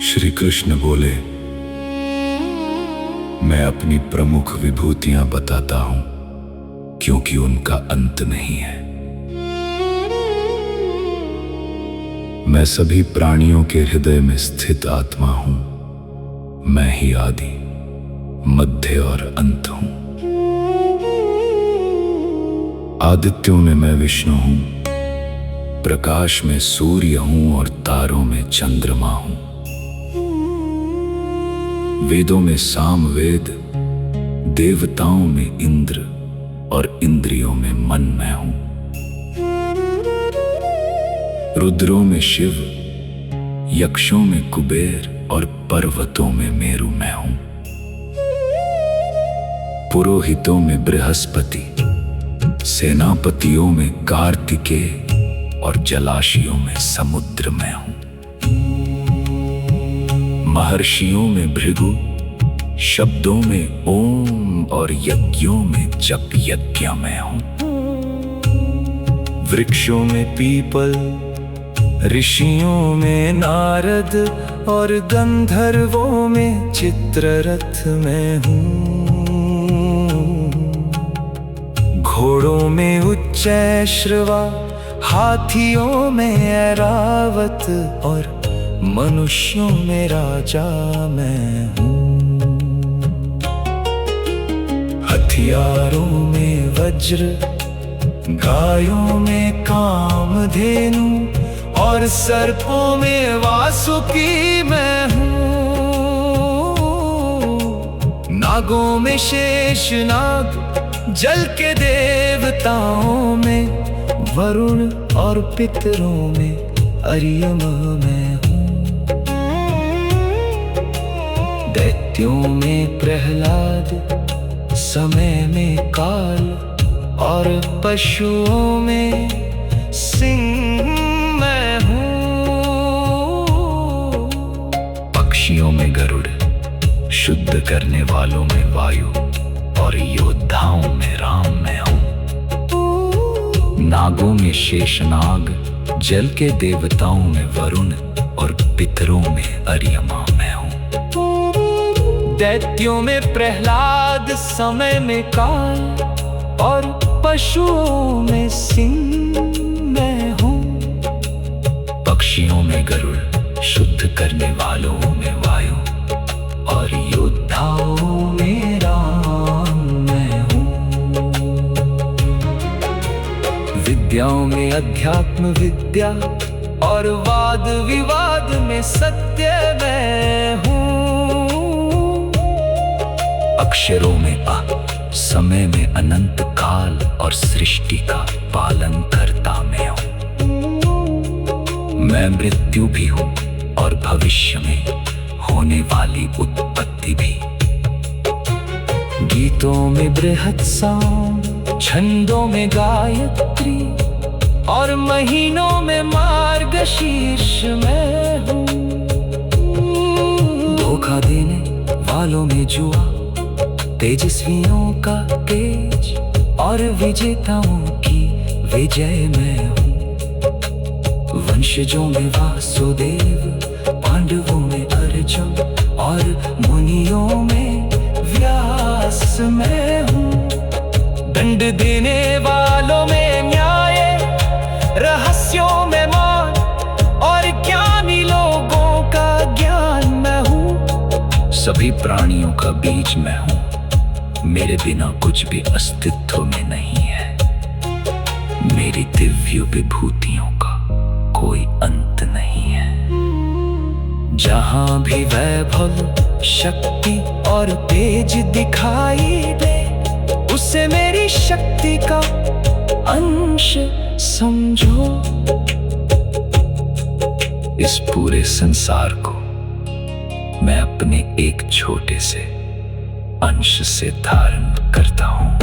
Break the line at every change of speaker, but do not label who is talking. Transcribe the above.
श्री कृष्ण बोले, मैं अपनी प्रमुख विभूतियां बताता हूं क्योंकि उनका अंत नहीं है। मैं सभी प्राणियों के हृदय में स्थित आत्मा हूं। मैं ही आदि, मध्य और अंत हूं। आदित्यों में मैं विष्णु हूं, प्रकाश में सूर्य हूं और तारों में चंद्रमा हूं। वेदों में सामवेद, देवताओं में इंद्र और इंद्रियों में मन मैं हूं। रुद्रों में शिव, यक्षों में कुबेर और पर्वतों में मेरु मैं हूं। पुरोहितों में बृहस्पति, सेनापतियों में कार्तिकेय और जलाशयों में समुद्र मैं हूं। महर्षियों में भृगु, शब्दों में ओम और यज्ञों में जप यज्ञ मैं हूं। वृक्षों में पीपल, ऋषियों में नारद और गंधर्वों में चित्ररथ मैं हूं। घोड़ों में उच्चैश्रवा, हाथियों में ऐरावत और मनुष्यों में राजा मैं हूं। हथियारों में वज्र, गायों में कामधेनु और सर्पों में वासुकी मैं हूं। नागों में शेषनाग, जल के देवताओं में वरुण और पितरों में अर्यमा मैं हूं। दैत्यों में प्रहलाद, समय में काल और पशुओं में सिंह मैं हूं। पक्षियों में गरुड़, शुद्ध करने वालों में वायु और योद्धाओं में राम मैं हूं। नागों में शेषनाग, जल के देवताओं में वरुण और पितरों में अर्यमा मैं हूं। दैत्यों में प्रहलाद, समय में काल और पशुओं में सिंह मैं हूं। पक्षियों में गरुड़, शुद्ध करने वालों में वायु और योद्धाओं में राम मैं हूं। विद्याओं में अध्यात्म विद्या और वाद विवाद में सत्य मैं हूं। अक्षरों में आ, समय में अनंत काल और सृष्टि का पालन करता मैं हूं। मैं मृत्यु भी हूं और भविष्य में होने वाली उत्पत्ति भी। गीतों में बृहत् साम, छंदों में गायत्री और महीनों में मार्गशीर्ष मैं हूं। धोखा देने वालों में जुआ, तेजस्वियों का तेज और विजेताओं की विजय मैं हूं। वंशजों में वासुदेव, पांडवों में अर्जुन और मुनियों में व्यास मैं हूं। दंड देने वालों में न्याय, रहस्यों में मौन और ज्ञानी लोगों का ज्ञान मैं हूं। सभी प्राणियों का बीज मैं हूं। मेरे बिना कुछ भी अस्तित्व में नहीं है। मेरी दिव्य विभूतियों का कोई अंत नहीं है। जहां भी वैभव, शक्ति और तेज दिखाई दे, उसे मेरी शक्ति का अंश समझो। इस पूरे संसार को मैं अपने एक छोटे से अंश से धारण करता हूं।